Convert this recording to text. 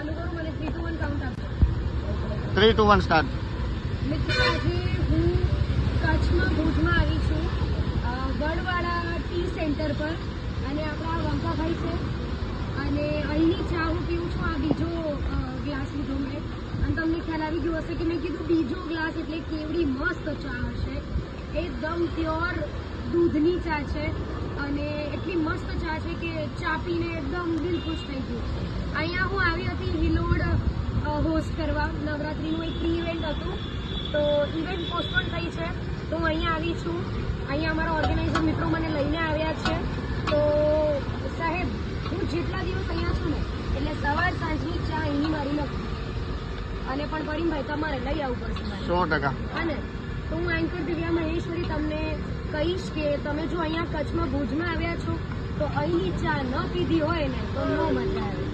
ચાલુ કરું, મને 3 to 1 કાઉન્ટ આપજો. 3 to 1 સ્ટાર્ટ. મિત્રો આજે હું કચ્છમાં ભુજમાં આવી છું, વડવાળા ટી સેન્ટર પર, અને આપણા વંકાભાઈ છે, અને અહીંની ચા હું પીવું છું. આ બીજો ગ્લાસ લીધો મેં, અને તમને ખ્યાલ આવી ગયો હશે કે મેં કીધું બીજો ગ્લાસ એટલે કેવડી મસ્ત ચા હશે. એકદમ પ્યોર દૂધની ચા છે, અને એટલી મસ્ત ચા છે કે ચા પીને એકદમ દિલ ખુશ થઈ ગયું. અહીંયા હું આવી હતી હિલોડ હોસ્ટ કરવા, નવરાત્રિનું એક પ્રી ઇવેન્ટ હતું, તો ઇવેન્ટ પોસ્ટપોન થઈ છે, તો હું અહીંયા આવી છું. અહીંયા અમારા ઓર્ગેનાઇઝર મિત્રો મને લઈને આવ્યા છે. તો સાહેબ, હું જેટલા દિવસ અહીંયા છું ને, એટલે સવાર સાંજની ચા અહીંની મારી નથી, અને પણ કરીમભાઈ તમારે લઈ આવવું પડશે. 100%. હા ને, તો હું એન્કર દિવ્યા મહેશ્વરી તમને કહીશ કે તમે જો અહીંયા કચ્છમાં ભુજમાં આવ્યા છો તો અહીંની ચા ન પીધી હોય ને તો નો મજા આવે.